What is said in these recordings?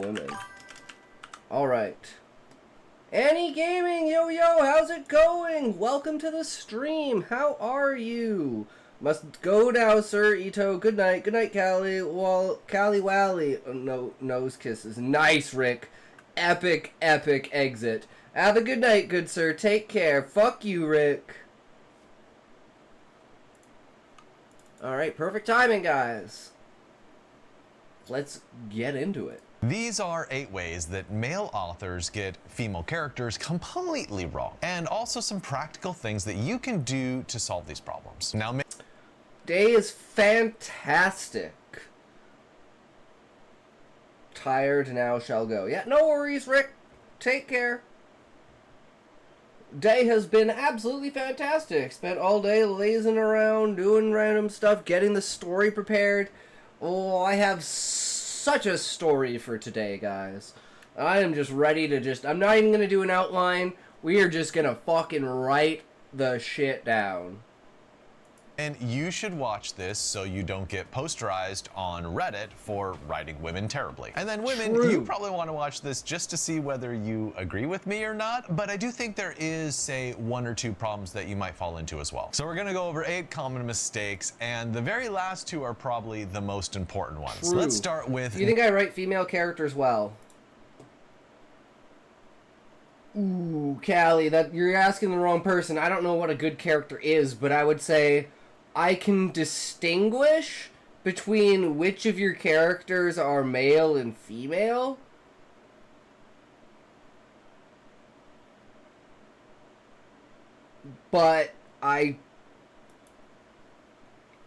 women. Alright. Annie Gaming, yo, how's it going? Welcome to the stream. How are you? Must go now, Sir Ito. Good night. Good night, Callie. Callie Wally. Oh, no, nose kisses. Nice, Rick. Epic exit. Have a good night, good sir. Take care. Fuck you, Rick. Alright, perfect timing, guys. Let's get into it. These are 8 ways that male authors get female characters completely wrong, and also some practical things that you can do to solve these problems. Now, day is fantastic. Tired now shall go. Yeah, no worries, Rick. Take care. Day has been absolutely fantastic. Spent all day lazing around, doing random stuff, getting the story prepared. Oh, I have such a story for today, guys. I am just ready to I'm not even going to do an outline. We are just going to fucking write the shit down. And you should watch this so you don't get posterized on Reddit for writing women terribly. And then women, you probably want to watch this just to see whether you agree with me or not, but I do think there is, say, 1 or 2 problems that you might fall into as well. So we're going to go over 8 common mistakes, and the very last 2 are probably the most important ones. True. Let's start with... Do you think I write female characters well? Ooh, Callie, you're asking the wrong person. I don't know what a good character is, but I would say I can distinguish between which of your characters are male and female. But I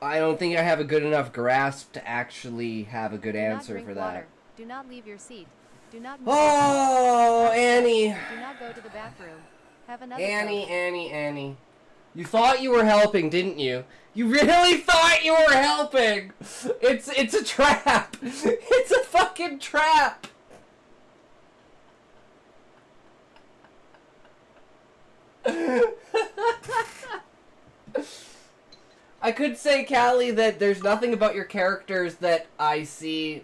don't think I have a good enough grasp to actually have a good answer for that. Water. Do not leave your seat. Do not move. Oh, Annie. Do not go to the bathroom. Have another Annie. You thought you were helping, didn't you? You really thought you were helping! It's a trap! It's a fucking trap! I could say, Callie, that there's nothing about your characters that I see.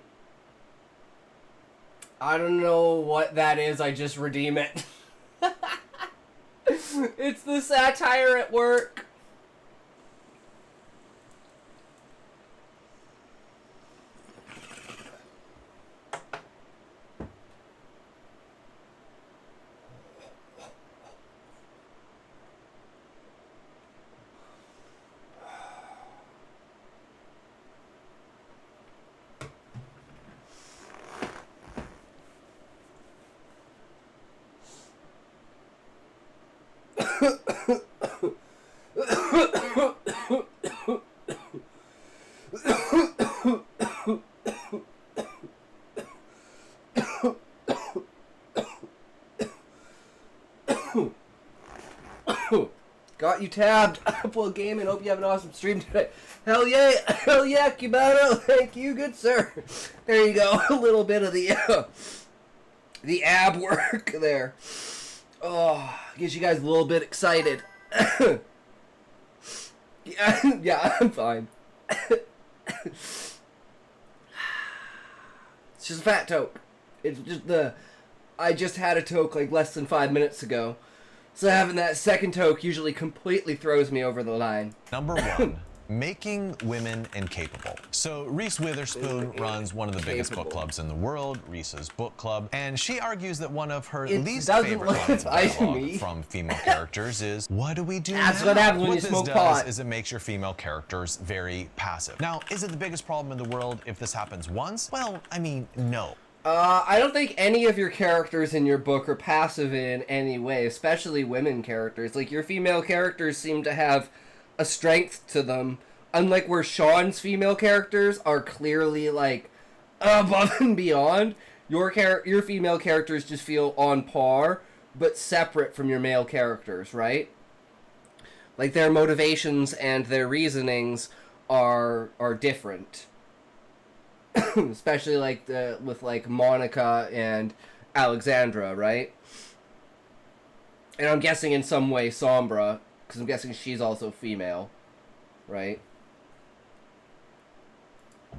I don't know what that is, I just redeem it. It's the satire at work. Got you tabbed. Apple Gaming. Hope you have an awesome stream today. Hell yeah, Cubano. Thank you, good sir. There you go. A little bit of the ab work there. Oh, gets you guys a little bit excited. Yeah, I'm fine. It's just a fat toke. It's just I just had a toke like less than 5 minutes ago. So having that second toke usually completely throws me over the line. Number 1, making women incapable. So Reese Witherspoon runs one of the biggest book clubs in the world, Reese's Book Club, and she argues that one of her least favorite lines of dialogue from female characters is, "What do we do now?" That's what happens when you smoke pot. Is it makes your female characters very passive. Now, is it the biggest problem in the world if this happens once? Well, I mean, no. I don't think any of your characters in your book are passive in any way, especially women characters. Like, your female characters seem to have a strength to them, unlike where Sean's female characters are clearly, like, above and beyond. Your female characters just feel on par, but separate from your male characters, right? Like, their motivations and their reasonings are different. Especially like with like Monica and Alexandra, right? And I'm guessing in some way Sombra, because I'm guessing she's also female, right?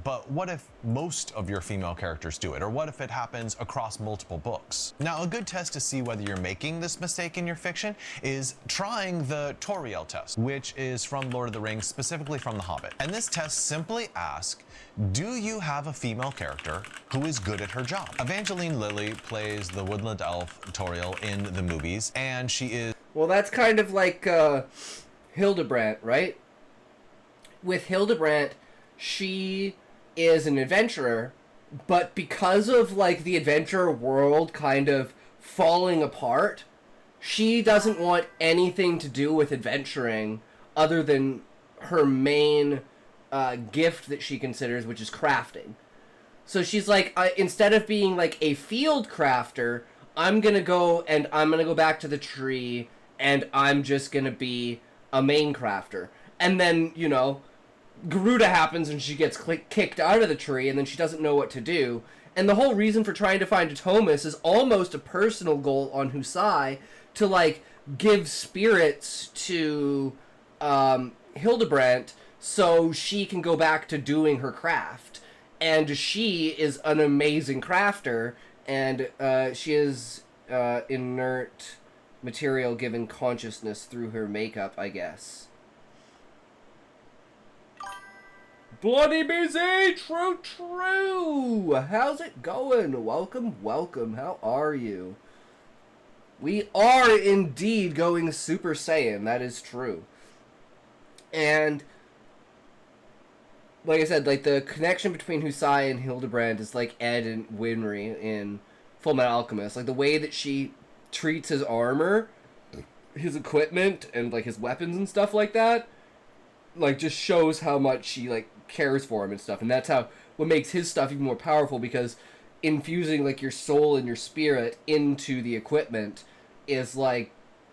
but what if most of your female characters do it? Or what if it happens across multiple books? Now, a good test to see whether you're making this mistake in your fiction is trying the Toriel test, which is from Lord of the Rings, specifically from The Hobbit. And this test simply asks, do you have a female character who is good at her job? Evangeline Lilly plays the woodland elf Toriel in the movies, and she is... Well, that's kind of like Hildebrandt, right? With Hildebrandt, she is an adventurer, but because of like the adventure world kind of falling apart, she doesn't want anything to do with adventuring other than her main gift that she considers, which is crafting. So she's like, instead of being like a field crafter, I'm gonna go back to the tree and I'm just gonna be a main crafter. And then, you know, Garuda happens and she gets kicked out of the tree and then she doesn't know what to do. And the whole reason for trying to find a Thomas is almost a personal goal on Husai to, like, give spirits to Hildebrandt so she can go back to doing her craft. And she is an amazing crafter, and she is inert material given consciousness through her makeup, I guess. Bloody busy! True! How's it going? Welcome. How are you? We are indeed going Super Saiyan, that is true. And, like I said, like, the connection between Husai and Hildebrandt is like Ed and Winry in Fullmetal Alchemist. Like, the way that she treats his armor, his equipment, and, like, his weapons and stuff like that, like, just shows how much she, like, cares for him and stuff. And that's what makes his stuff even more powerful, because infusing, like, your soul and your spirit into the equipment is, like,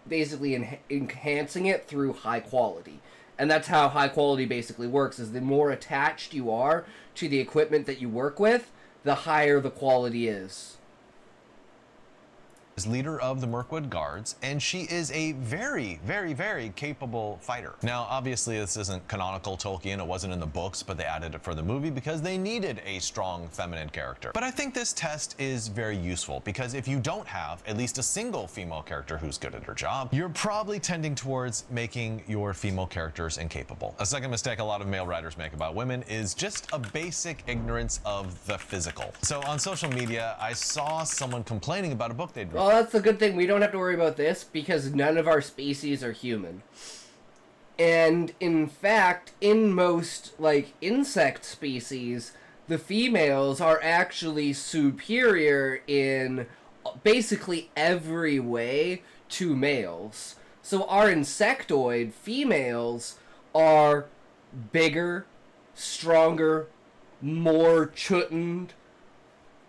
basically enhancing it through high quality. And that's how high quality basically works, is the more attached you are to the equipment that you work with, the higher the quality is. Is leader of the Mirkwood Guards, and she is a very, very, very capable fighter. Now, obviously, this isn't canonical Tolkien. It wasn't in the books, but they added it for the movie because they needed a strong feminine character. But I think this test is very useful because if you don't have at least a single female character who's good at her job, you're probably tending towards making your female characters incapable. A second mistake a lot of male writers make about women is just a basic ignorance of the physical. So on social media, I saw someone complaining about a book they'd read. Well, that's the good thing. We don't have to worry about this because none of our species are human. And in fact, in most, like, insect species, the females are actually superior in basically every way to males. So our insectoid females are bigger, stronger, more chuttened,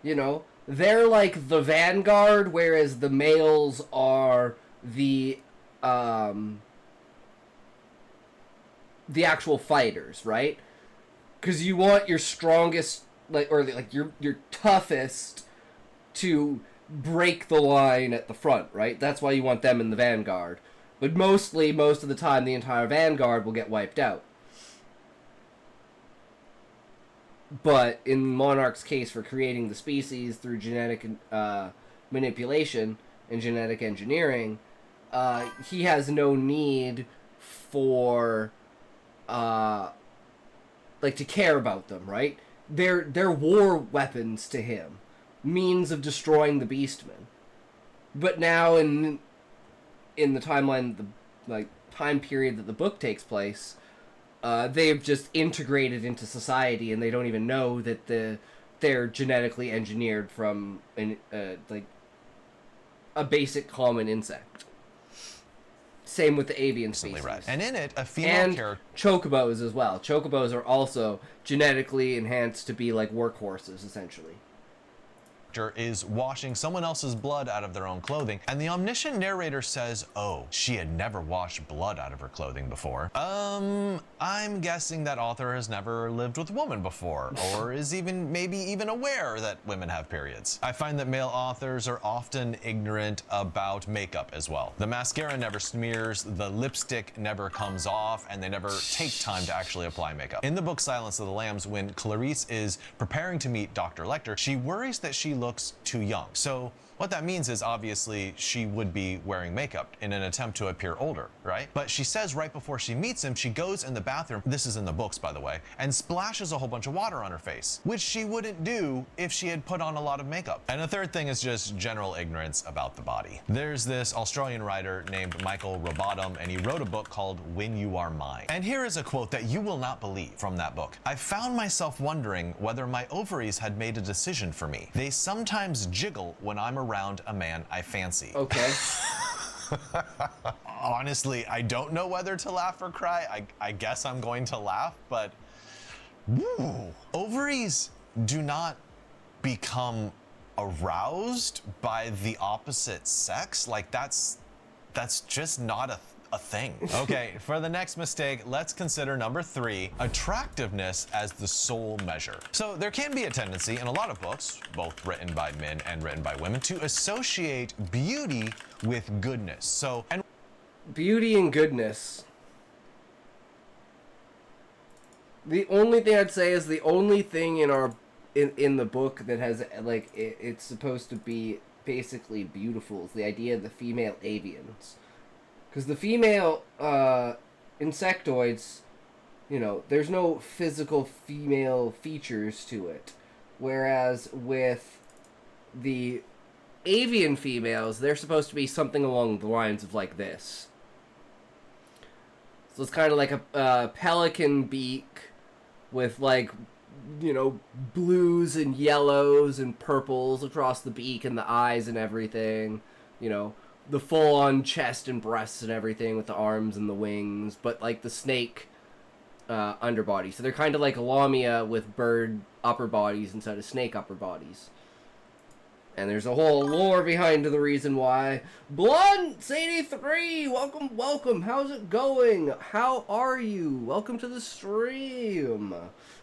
you know. They're like the vanguard, whereas the males are the actual fighters, right? Because you want your strongest, your toughest to break the line at the front, right? That's why you want them in the vanguard. But most of the time, the entire vanguard will get wiped out. But in Monarch's case, for creating the species through genetic manipulation and genetic engineering, he has no need for to care about them, right? They're war weapons to him, means of destroying the Beastmen. But now in the timeline, the time period that the book takes place, they've just integrated into society, and they don't even know that they're genetically engineered from a basic common insect. Same with the avian species. Right. And in it, a female character... chocobos as well. Chocobos are also genetically enhanced to be like workhorses, essentially. is washing someone else's blood out of their own clothing, and the omniscient narrator says, oh, she had never washed blood out of her clothing before. I'm guessing that author has never lived with a woman before, or is maybe even aware that women have periods. I find that male authors are often ignorant about makeup as well. The mascara never smears, the lipstick never comes off, and they never take time to actually apply makeup. In the book Silence of the Lambs, when Clarice is preparing to meet Dr. Lecter, she worries that she looks too young. So what that means is obviously she would be wearing makeup in an attempt to appear older, right? But she says right before she meets him, she goes in the bathroom, this is in the books by the way, and splashes a whole bunch of water on her face, which she wouldn't do if she had put on a lot of makeup. And the third thing is just general ignorance about the body. There's this Australian writer named Michael Robotham, and he wrote a book called When You Are Mine. And here is a quote that you will not believe from that book. I found myself wondering whether my ovaries had made a decision for me. They sometimes jiggle when I'm around a man I fancy. Okay. Honestly, I don't know whether to laugh or cry. I guess I'm going to laugh, but woo. Ovaries do not become aroused by the opposite sex. Like that's just not a thing. Okay, for the next mistake, let's consider number 3, attractiveness as the sole measure. So there can be a tendency in a lot of books, both written by men and written by women, to associate beauty with goodness. So, and beauty and goodness. The only thing I'd say is the only thing in the book that has like it's supposed to be basically beautiful is the idea of the female avians. Because the female insectoids, there's no physical female features to it. Whereas with the avian females, they're supposed to be something along the lines of like this. So it's kind of like a pelican beak with like, blues and yellows and purples across the beak and the eyes and everything, the full-on chest and breasts and everything with the arms and the wings, but like the snake underbody. So they're kind of like Lamia with bird upper bodies instead of snake upper bodies. And there's a whole lore behind the reason why. Blunts83, welcome. How's it going? How are you? Welcome to the stream.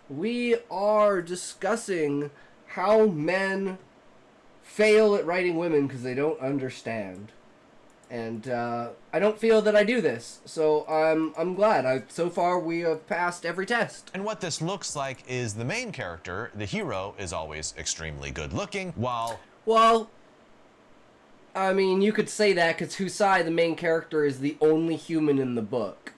We are discussing how men fail at writing women because they don't understand. And I don't feel that I do this, so I'm glad. So far we have passed every test. And what this looks like is the main character, the hero, is always extremely good looking, while... Well, I mean, you could say that because Husai, the main character, is the only human in the book.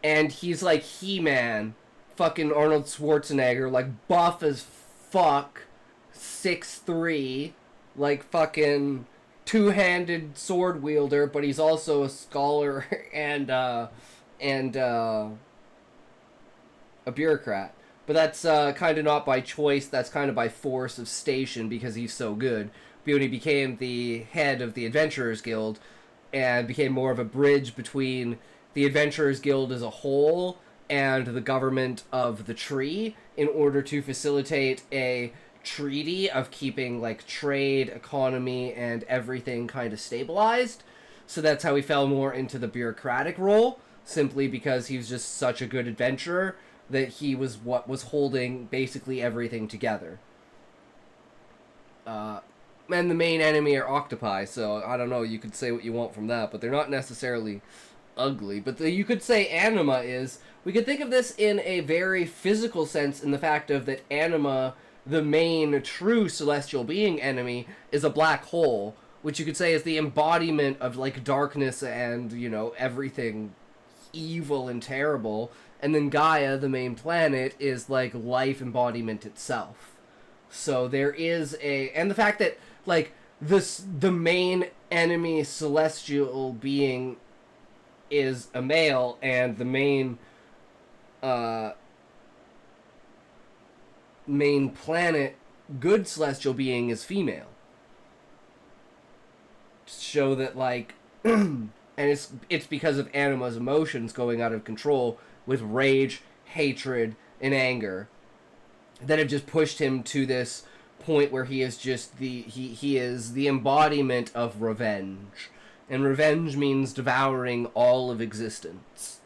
And he's like He-Man, fucking Arnold Schwarzenegger, like buff as fuck, 6'3", like fucking two-handed sword wielder, but he's also a scholar and a bureaucrat. But that's kind of not by choice, that's kind of by force of station because he's so good. Beauty became the head of the Adventurers Guild and became more of a bridge between the Adventurers Guild as a whole and the government of the tree in order to facilitate a treaty of keeping like trade, economy, and everything kind of stabilized. So that's how he fell more into the bureaucratic role, simply because he was just such a good adventurer that he was what was holding basically everything together. And the main enemy are octopi, so I don't know, you could say what you want from that, but they're not necessarily ugly. But you could say anima is... We could think of this in a very physical sense in the fact of that anima, the main true celestial being enemy, is a black hole, which you could say is the embodiment of like darkness and, everything evil and terrible. And then Gaia, the main planet, is like life embodiment itself. So there is and the fact that like the main enemy celestial being is a male and the main planet good celestial being is female. Show that like and it's because of Anima's emotions going out of control with rage, hatred, and anger that have just pushed him to this point where he is just he is the embodiment of revenge. And revenge means devouring all of existence.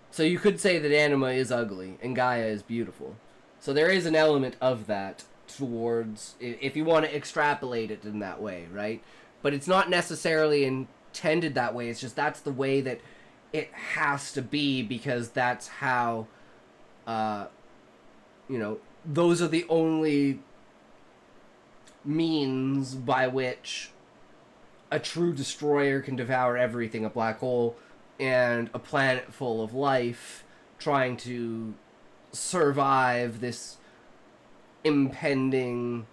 So you could say that Anima is ugly and Gaia is beautiful. So there is an element of that towards, if you want to extrapolate it in that way, right? But it's not necessarily intended that way. It's just that's the way that it has to be, because that's how, those are the only means by which a true destroyer can devour everything, a black hole and a planet full of life, trying to survive this impending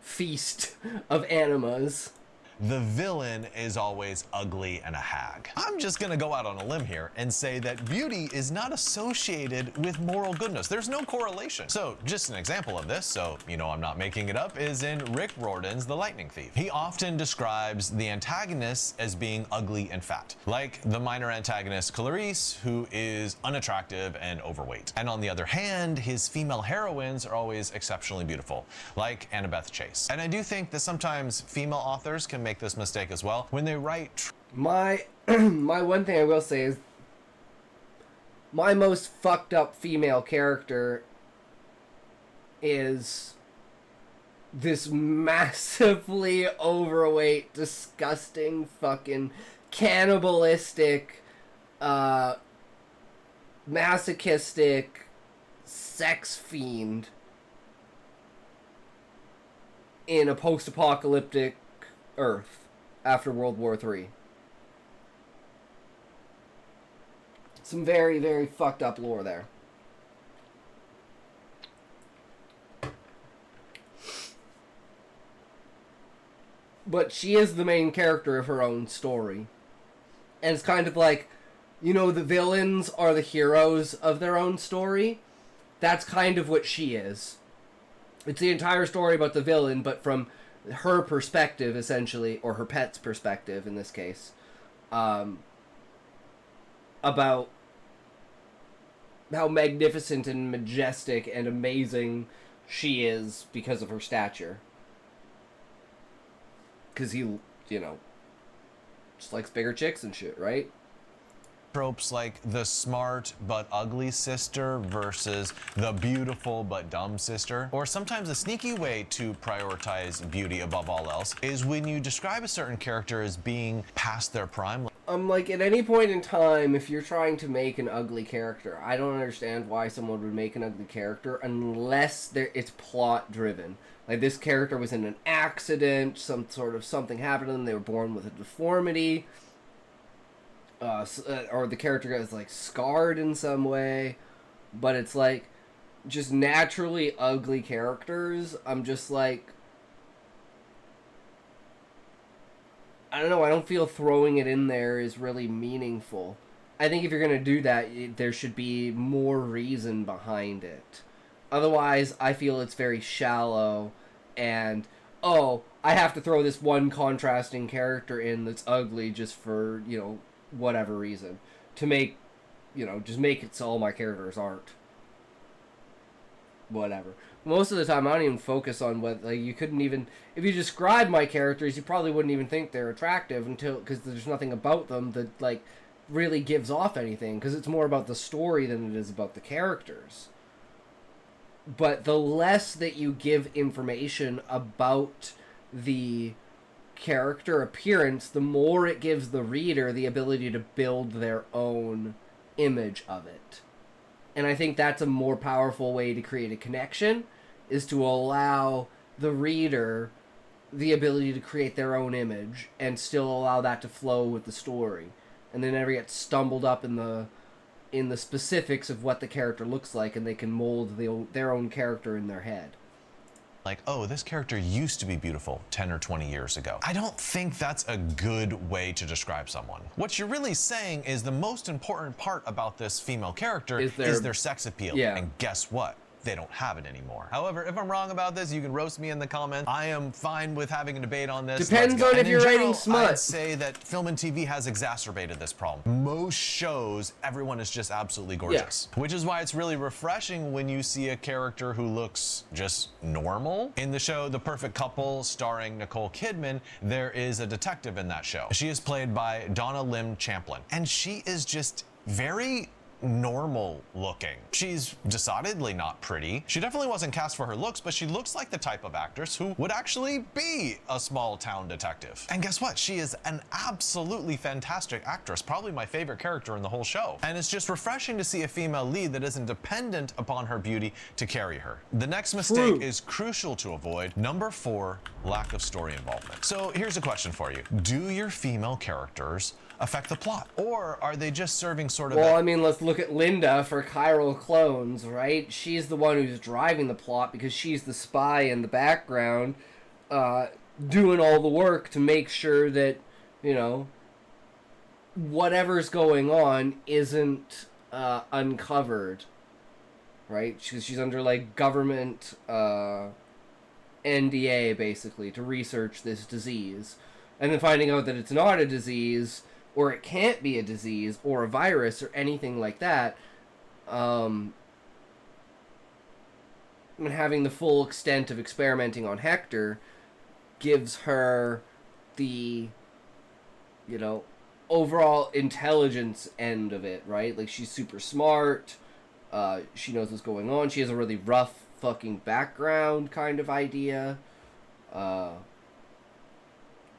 feast of animas. The villain is always ugly and a hag. I'm just gonna go out on a limb here and say that beauty is not associated with moral goodness. There's no correlation. So just an example of this, so you know I'm not making it up, is in Rick Riordan's The Lightning Thief. He often describes the antagonists as being ugly and fat, like the minor antagonist Clarice, who is unattractive and overweight. And on the other hand, his female heroines are always exceptionally beautiful, like Annabeth Chase. And I do think that sometimes female authors can make this mistake as well when they write. My one thing I will say is my most fucked up female character is this massively overweight, disgusting, fucking cannibalistic, masochistic sex fiend in a post-apocalyptic Earth after World War III. Some very, very fucked up lore there. But she is the main character of her own story. And it's kind of like, the villains are the heroes of their own story. That's kind of what she is. It's the entire story about the villain, but from her perspective, essentially, or her pet's perspective in this case, about how magnificent and majestic and amazing she is because of her stature. Because he, just likes bigger chicks and shit, right? Tropes like the smart but ugly sister versus the beautiful but dumb sister. Or sometimes a sneaky way to prioritize beauty above all else is when you describe a certain character as being past their prime. Like, at any point in time, if you're trying to make an ugly character, I don't understand why someone would make an ugly character unless it's plot driven. Like, this character was in an accident, something happened to them, they were born with a deformity, or the character is like scarred in some way. But it's like just naturally ugly characters, I'm just like, I don't know, I don't feel throwing it in there is really meaningful. I think if you're going to do that, there should be more reason behind it. Otherwise, I feel it's very shallow and, I have to throw this one contrasting character in that's ugly just for, whatever reason. To make, just make it so all my characters aren't. Whatever. Most of the time, I don't even focus on what, you couldn't even, if you describe my characters, you probably wouldn't even think they're attractive because there's nothing about them that, really gives off anything, because it's more about the story than it is about the characters. But the less that you give information about the character appearance, the more it gives the reader the ability to build their own image of it. And I think that's a more powerful way to create a connection, is to allow the reader the ability to create their own image and still allow that to flow with the story. And they never get stumbled up in the specifics of what the character looks like, and they can mold their own character in their head. Like, this character used to be beautiful 10 or 20 years ago. I don't think that's a good way to describe someone. What you're really saying is the most important part about this female character is their sex appeal. Yeah. And guess what? they don't have it anymore. However, if I'm wrong about this, you can roast me in the comments. I am fine with having a debate on this. Depends on if you're writing smut. I'd say that film and TV has exacerbated this problem. Most shows, everyone is just absolutely gorgeous. Which is why it's really refreshing when you see a character who looks just normal. In the show The Perfect Couple, starring Nicole Kidman, there is a detective in that show. She is played by Donna Lim Champlin, and she is just very normal looking. She's decidedly not pretty. She definitely wasn't cast for her looks, but she looks like the type of actress who would actually be a small town detective. And guess what? She is an absolutely fantastic actress, probably my favorite character in the whole show. And it's just refreshing to see a female lead that isn't dependent upon her beauty to carry her. The next mistake is crucial to avoid. Number 4, lack of story involvement. So here's a question for you. Do your female characters affect the plot, or are they just serving sort of I mean, let's look at Linda for Chiral Clones, right? She's the one who's driving the plot because she's the spy in the background, doing all the work to make sure that, you know, whatever's going on isn't uncovered, right? She's under, like, government NDA, basically, to research this disease. And then finding out that it's not a disease, or it can't be a disease, or a virus, or anything like that. And having the full extent of experimenting on Hector gives her the, you know, overall intelligence end of it, right? Like, she's super smart, she knows what's going on, she has a really rough fucking background kind of idea, and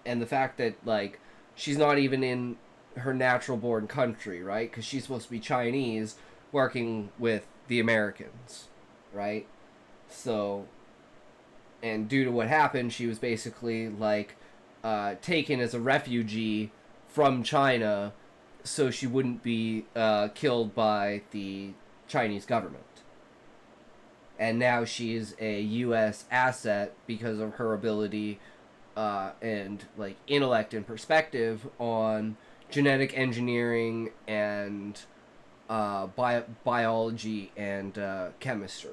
the fact that, like, she's not even in her natural born country, right? Because she's supposed to be Chinese working with the Americans, right? So, and due to what happened, she was basically, like, taken as a refugee from China so she wouldn't be killed by the Chinese government. And now she's a U.S. asset because of her ability and, like, intellect and perspective on genetic engineering and biology and chemistry.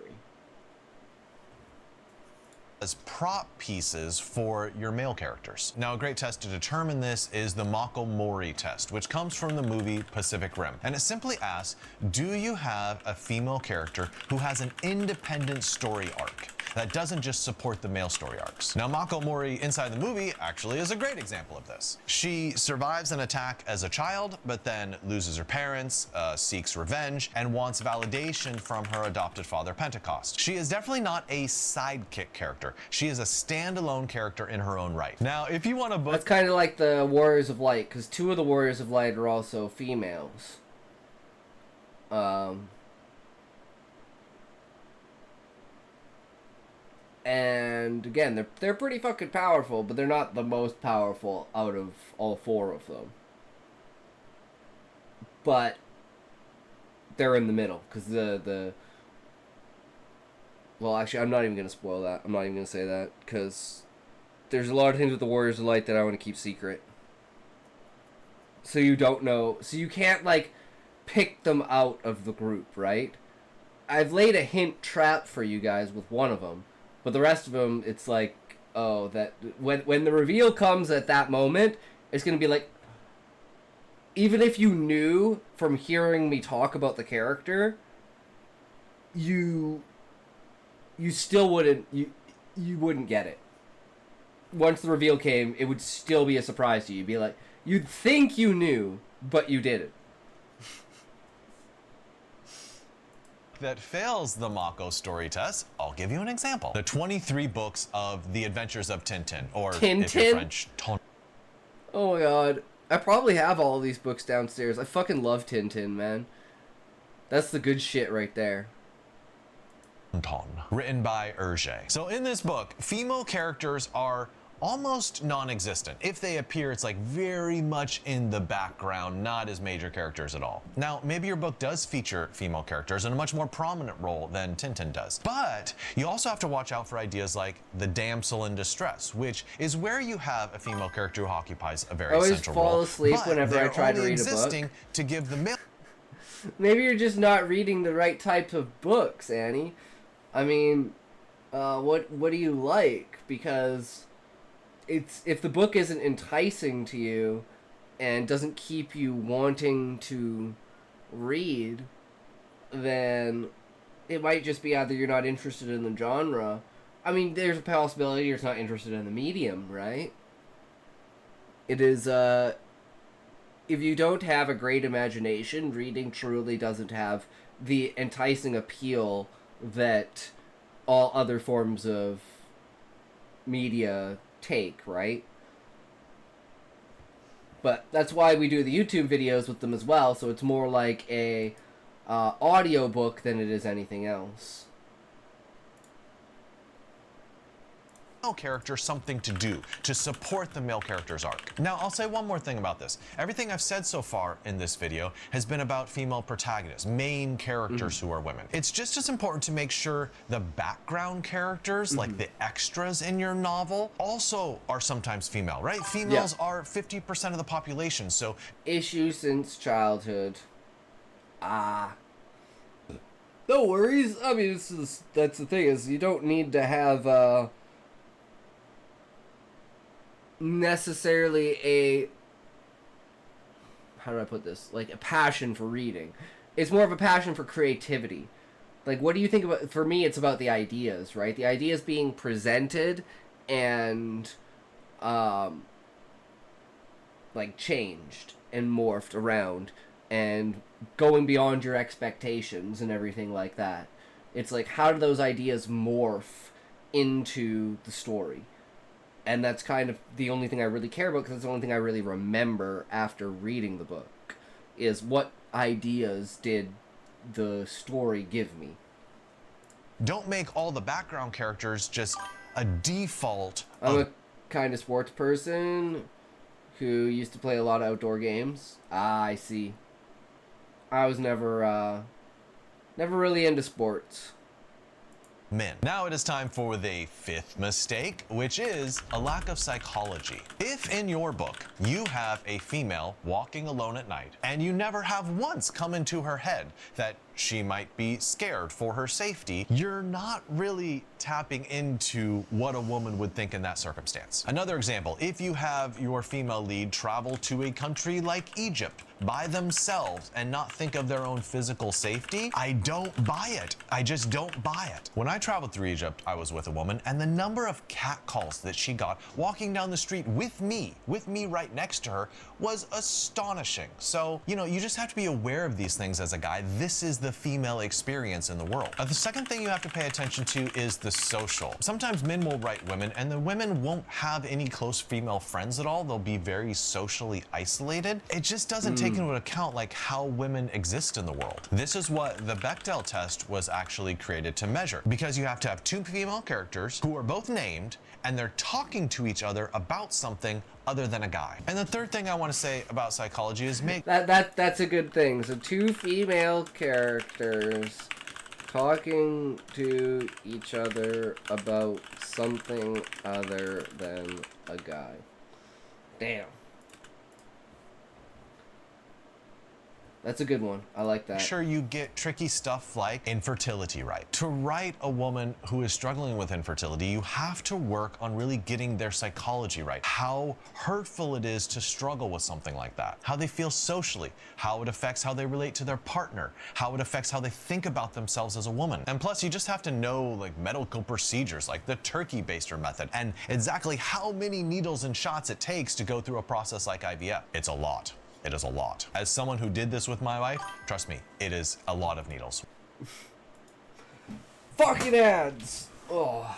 As prop pieces for your male characters. Now, a great test to determine this is the Mako-Mori test, which comes from the movie Pacific Rim. And it simply asks, do you have a female character who has an independent story arc that doesn't just support the male story arcs? Now, Mako-Mori inside the movie actually is a great example of this. She survives an attack as a child, but then loses her parents, seeks revenge, and wants validation from her adopted father, Pentecost. She is definitely not a sidekick character. She is a standalone character in her own right. Now, if you want to book... That's kind of like the Warriors of Light, because 2 of the Warriors of Light are also females. And again, they're pretty fucking powerful, but they're not the most powerful out of all 4 of them. But they're in the middle, because well, actually, I'm not even going to spoil that. I'm not even going to say that, because there's a lot of things with the Warriors of Light that I want to keep secret. So you don't know, so you can't, like, pick them out of the group, right? I've laid a hint trap for you guys with one of them. But the rest of them, it's like, oh, that when the reveal comes at that moment, it's going to be like, even if you knew from hearing me talk about the character, you still wouldn't, you wouldn't get it. Once the reveal came, it would still be a surprise to you. You'd be like, you'd think you knew, but you didn't. That fails the Mako story test, I'll give you an example. The 23 books of The Adventures of Tintin, or Tintin? if you're French, Ton. Oh my god. I probably have all of these books downstairs. I fucking love Tintin, man. That's the good shit right there. Written by Hergé. So in this book, female characters are almost non-existent. If they appear, it's like very much in the background, not as major characters at all. Now, maybe your book does feature female characters in a much more prominent role than Tintin does. But you also have to watch out for ideas like the damsel in distress, which is where you have a female character who occupies a very central role. I always fall asleep whenever I try to read a book. To give the male... Maybe you're just not reading the right type of books, Annie. I mean, what do you like? Because it's if the book isn't enticing to you and doesn't keep you wanting to read, then it might just be either you're not interested in the genre. I mean, there's a possibility you're just not interested in the medium, right? It is, if you don't have a great imagination, reading truly doesn't have the enticing appeal that all other forms of media take, right? But that's why we do the YouTube videos with them as well, so it's more like a audio book than it is anything else. Character something to do to support the male character's arc. Now, I'll say one more thing about this. Everything I've said so far in this video has been about female protagonists, main characters who are women. It's just as important to make sure the background characters, like the extras in your novel, also are sometimes female, right? Females are 50% of the population, so... Issue since childhood. No worries. I mean, that's the thing, is you don't need to have, necessarily a, how do I put this, like a passion for reading. It's more of a passion for creativity. Like, what do you think about, for me it's about the ideas, right? The ideas being presented and like changed and morphed around and going beyond your expectations and everything like that. It's like, how do those ideas morph into the story? And that's kind of the only thing I really care about, because it's the only thing I really remember after reading the book, is what ideas did the story give me. Don't make all the background characters just a default. I'm a kind of sports person who used to play a lot of outdoor games. I see. I was never really into sports. Men. Now it is time for the fifth mistake, which is a lack of psychology. If in your book you have a female walking alone at night and you never have once come into her head that she might be scared for her safety, you're not really tapping into what a woman would think in that circumstance. Another example, if you have your female lead travel to a country like Egypt by themselves and not think of their own physical safety, I don't buy it. I just don't buy it. When I traveled through Egypt, I was with a woman, and the number of cat calls that she got walking down the street with me right next to her, was astonishing. So, you know, you just have to be aware of these things as a guy. This is the female experience in the world. The second thing you have to pay attention to is the social. Sometimes men will write women, and the women won't have any close female friends at all. They'll be very socially isolated. It just doesn't take into account like how women exist in the world. This is what the Bechdel test was actually created to measure, because you have to have two female characters who are both named and they're talking to each other about something other than a guy. And the third thing I want to say about psychology is make that's a good thing. So two female characters talking to each other about something other than a guy. Damn. That's a good one. I like that. sure you get tricky stuff like infertility right. To write a woman who is struggling with infertility, you have to work on really getting their psychology right. How hurtful it is to struggle with something like that. How they feel socially. How it affects how they relate to their partner. How it affects how they think about themselves as a woman. And plus, you just have to know like medical procedures like the turkey baster method and exactly how many needles and shots it takes to go through a process like IVF. It's a lot. It is a lot. As someone who did this with my wife, trust me, it is a lot of needles. Fucking ads! Oh.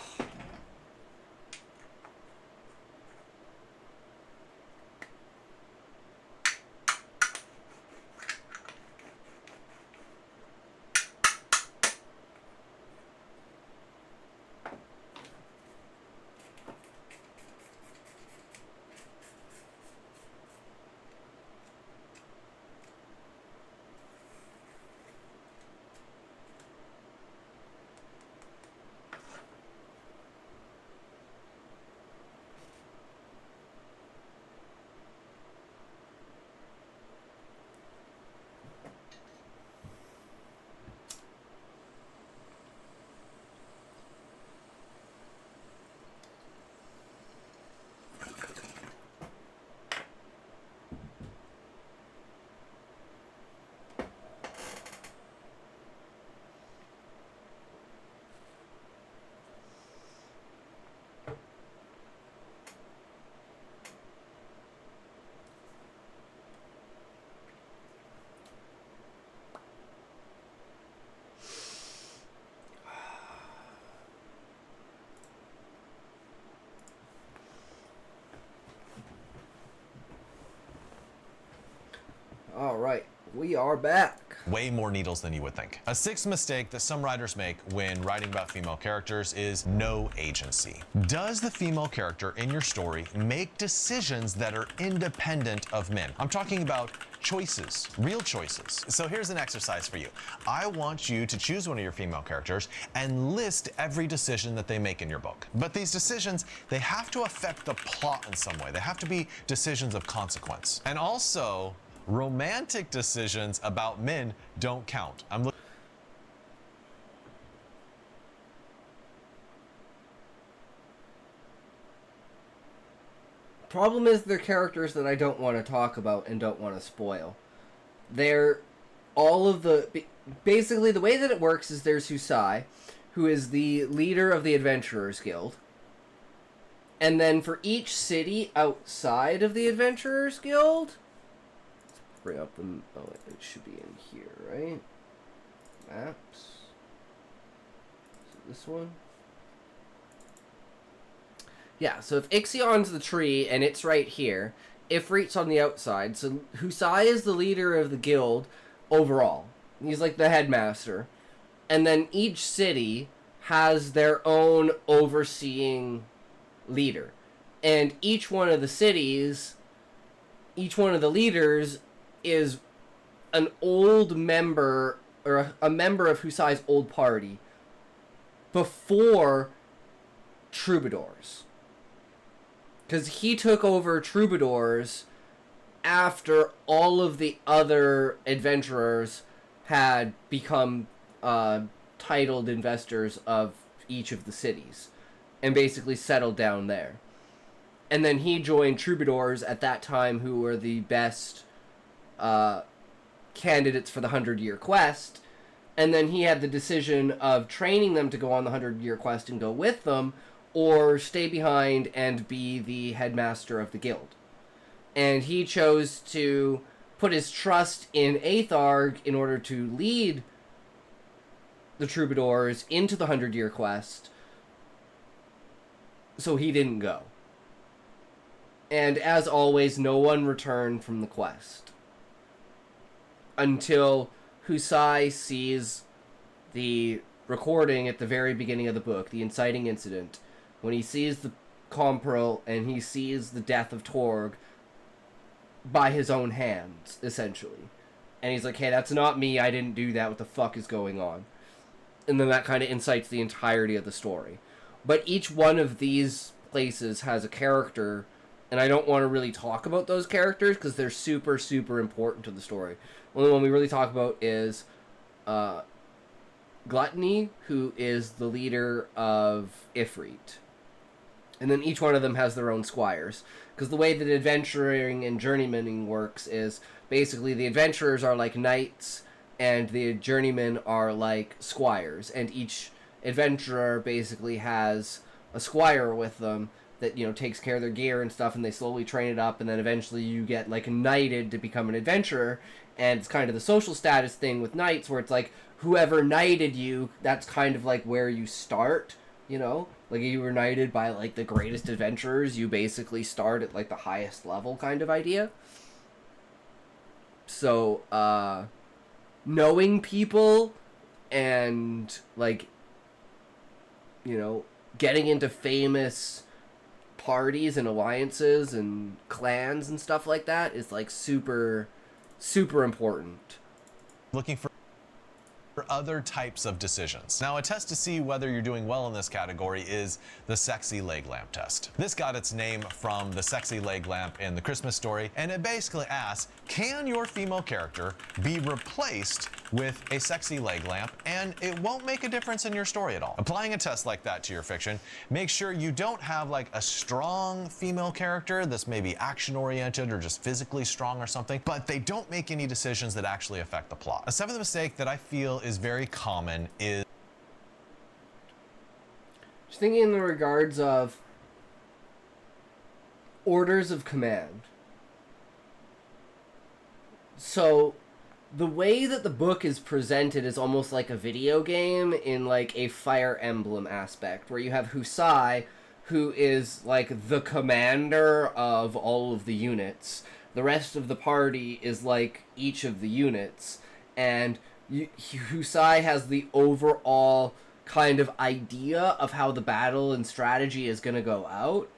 We are back. Way more needles than you would think. A sixth mistake that some writers make when writing about female characters is no agency. Does the female character in your story make decisions that are independent of men? I'm talking about choices, real choices. So here's an exercise for you. I want you to choose one of your female characters and list every decision that they make in your book. But these decisions, they have to affect the plot in some way. They have to be decisions of consequence. And also, romantic decisions about men don't count. Problem is, they're characters that I don't want to talk about and don't want to spoil. They're all of the... Basically, the way that it works is there's Husai, who is the leader of the Adventurers Guild. And then for each city outside of the Adventurers Guild... Bring up the... Oh, it should be in here, right? Maps. Is it this one? Yeah, so if Ixion's the tree and it's right here, Ifrit's on the outside. So Husai is the leader of the guild overall. He's like the headmaster. And then each city has their own overseeing leader. And each one of the cities, each one of the leaders is an old member, or a member of Husai's old party before Troubadours. Because he took over Troubadours after all of the other adventurers had become titled investors of each of the cities and basically settled down there. And then he joined Troubadours at that time, who were the best candidates for the 100-year quest. And then he had the decision of training them to go on the 100-year quest and go with them, or stay behind and be the headmaster of the guild. And he chose to put his trust in Aetharg in order to lead the Troubadours into the 100-year quest, so he didn't go. And as always, no one returned from the quest. Until Husai sees the recording at the very beginning of the book, the inciting incident, when he sees the Compril and he sees the death of Torg by his own hands, essentially. And he's like, hey, that's not me, I didn't do that, what the fuck is going on? And then that kind of incites the entirety of the story. But each one of these places has a character, and I don't want to really talk about those characters because they're super, super important to the story. The only one we really talk about is Gluttony, who is the leader of Ifrit. And then each one of them has their own squires. Because the way that adventuring and journeymaning works is basically the adventurers are like knights and the journeymen are like squires. And each adventurer basically has a squire with them that, you know, takes care of their gear and stuff, and they slowly train it up, and then eventually you get like knighted to become an adventurer. And it's kind of the social status thing with knights where it's like whoever knighted you, that's kind of like where you start, you know? Like, if you were knighted by, like, the greatest adventurers, you basically start at, like, the highest level kind of idea. So, knowing people and, like, you know, getting into famous parties and alliances and clans and stuff like that is, like, super, super important. Looking for other types of decisions. Now, a test to see whether you're doing well in this category is the sexy leg lamp test. This got its name from the sexy leg lamp in The Christmas Story, and it basically asks, can your female character be replaced with a sexy leg lamp, and it won't make a difference in your story at all. Applying a test like that to your fiction, make sure you don't have like a strong female character that's maybe action-oriented or just physically strong or something, but they don't make any decisions that actually affect the plot. A seventh mistake that I feel is very common is just thinking in the regards of orders of command. So the way that the book is presented is almost like a video game in like a Fire Emblem aspect, where you have Husai, who is like the commander of all of the units. The rest of the party is like each of the units, and Husai has the overall kind of idea of how the battle and strategy is going to go out.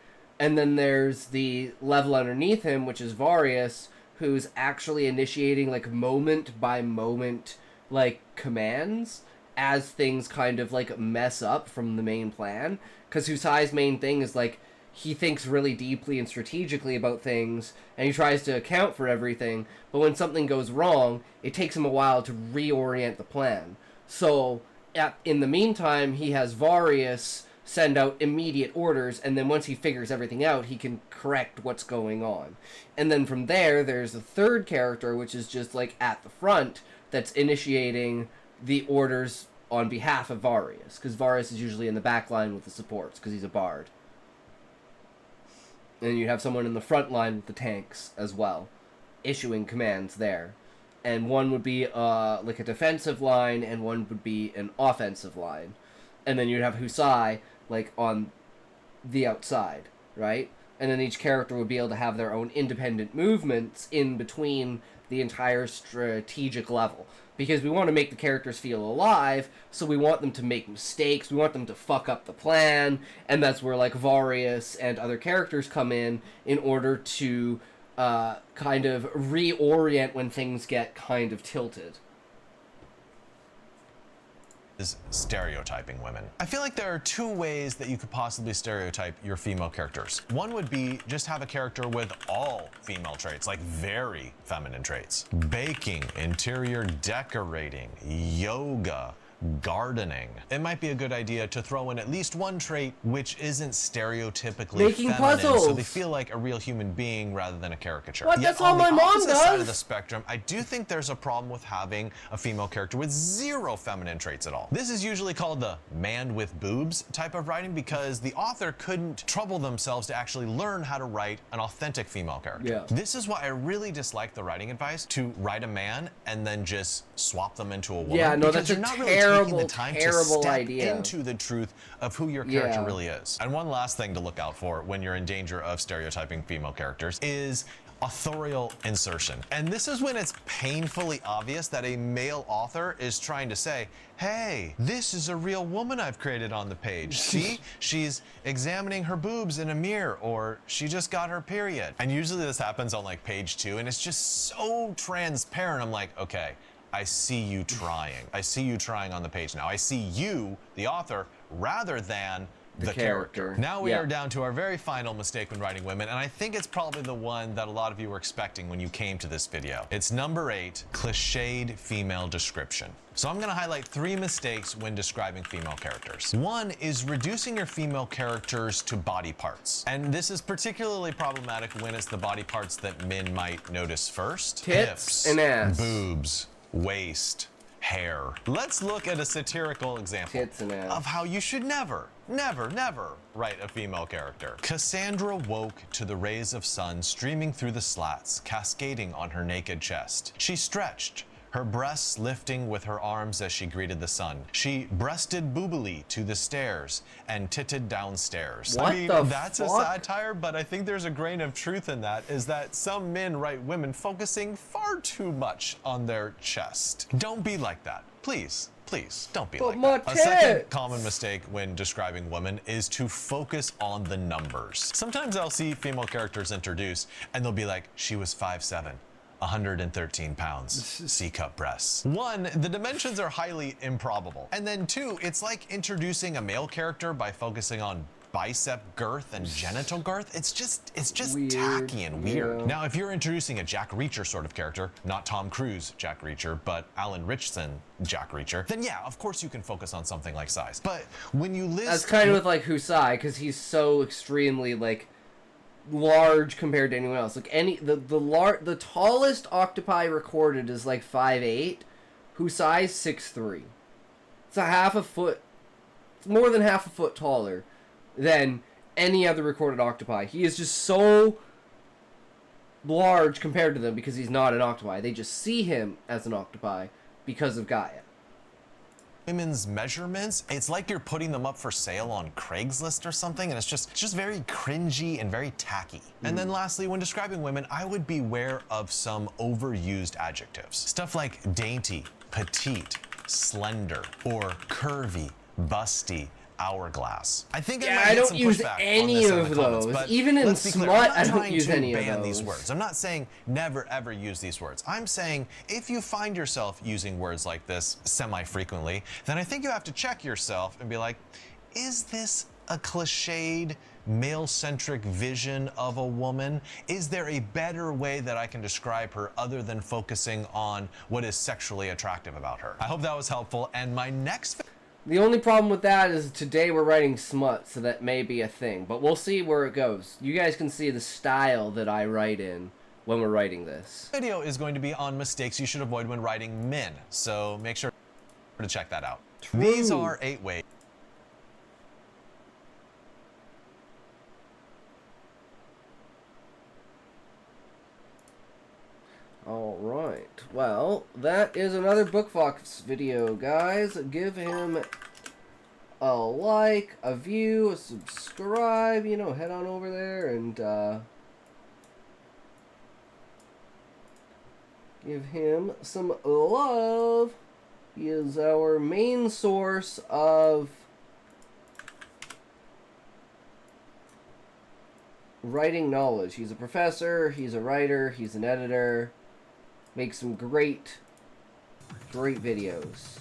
And then there's the level underneath him, which is Varius, who's actually initiating like moment by moment like commands as things kind of like mess up from the main plan. Because Husai's main thing is like he thinks really deeply and strategically about things, and he tries to account for everything, but when something goes wrong, it takes him a while to reorient the plan. So in the meantime, he has Varius send out immediate orders, and then once he figures everything out, he can correct what's going on. And then from there, there's a third character, which is just like at the front, that's initiating the orders on behalf of Varius, because Varius is usually in the back line with the supports, because he's a bard. And you have someone in the front line with the tanks as well, issuing commands there. And one would be like a defensive line, and one would be an offensive line. And then you'd have Husai like on the outside, right? And then each character would be able to have their own independent movements in between the entire strategic level. Because we want to make the characters feel alive, so we want them to make mistakes, we want them to fuck up the plan, and that's where like Varius and other characters come in order to kind of reorient when things get kind of tilted. Is stereotyping women. I feel like there are two ways that you could possibly stereotype your female characters. One would be just have a character with all female traits, like very feminine traits. Baking, interior decorating, yoga, gardening. It might be a good idea to throw in at least one trait which isn't stereotypically making feminine, puzzles, so they feel like a real human being rather than a caricature. What? Yet That's all my mom on the opposite side of does. the spectrum, I do think there's a problem with having a female character with zero feminine traits at all. This is usually called the man with boobs type of writing because the author couldn't trouble themselves to actually learn how to write an authentic female character. Yeah. This is why I really dislike the writing advice to write a man and then just swap them into a woman. Yeah, no, because that's a you're not really taking the terrible, time terrible to step idea. into the truth of who your character Yeah. really is. And one last thing to look out for when you're in danger of stereotyping female characters is authorial insertion. And this is when it's painfully obvious that a male author is trying to say, hey, this is a real woman I've created on the page. See, she's examining her boobs in a mirror, or she just got her period. And usually this happens on like page 2, and it's just so transparent. I'm like, okay, I see you trying. I see you trying on the page now. I see you, the author, rather than the character. Now we are down to our very final mistake when writing women, and I think it's probably the one that a lot of you were expecting when you came to this video. It's number 8, cliched female description. So I'm going to highlight 3 mistakes when describing female characters. One is reducing your female characters to body parts. And this is particularly problematic when it's the body parts that men might notice first. Tits Hips, and ass. boobs, waist, hair. Let's look at a satirical example Tits and ass. of how you should never write a female character. Cassandra woke to the rays of sun streaming through the slats, cascading on her naked chest. She stretched, her breasts lifting with her arms as she greeted the sun. She breasted boobily to the stairs and titted downstairs. What I mean, the that's a fuck? satire, but I think there's a grain of truth in that, is that some men write women focusing far too much on their chest. Don't be like that. Please, don't be But like my that. A second tits. common mistake when describing women is to focus on the numbers. Sometimes I'll see female characters introduced and they'll be like, she was 5'7". 113 pounds, C-cup breasts. 1, the dimensions are highly improbable. And then 2, it's like introducing a male character by focusing on bicep girth and genital girth. It's just Weird. tacky and weird. Yeah. Now, if you're introducing a Jack Reacher sort of character, not Tom Cruise Jack Reacher, but Alan Ritchson Jack Reacher, then yeah, of course you can focus on something like size. But when you list... That's kind of with like Husai, because he's so extremely like large compared to anyone else. Like the tallest octopi recorded is like 5'8". Husai's 6'3". It's a half a foot. It's more than half a foot taller than any other recorded octopi. He is just so large compared to them because he's not an octopi. They just see him as an octopi because of Gaia. women's measurements, it's like you're putting them up for sale on Craigslist or something, and it's just very cringy and very tacky. And then lastly, when describing women, I would beware of some overused adjectives. Stuff like dainty, petite, slender, or curvy, busty, hourglass. I think I don't use any of those. Even in smut, I don't use any of those. These words. I'm not saying never ever use these words. I'm saying if you find yourself using words like this semi-frequently, then I think you have to check yourself and be like, is this a cliched, male-centric vision of a woman? Is there a better way that I can describe her other than focusing on what is sexually attractive about her? I hope that was helpful, and my next... The only problem with that is today we're writing smut, so that may be a thing. But we'll see where it goes. You guys can see the style that I write in when we're writing this. Video is going to be on mistakes you should avoid when writing men, so make sure to check that out. True. These are 8 ways. Alright, well, that is another Bookfox video, guys. Give him a like, a view, a subscribe, you know, head on over there and give him some love. He is our main source of writing knowledge. He's a professor, he's a writer, he's an editor. Makes some great videos.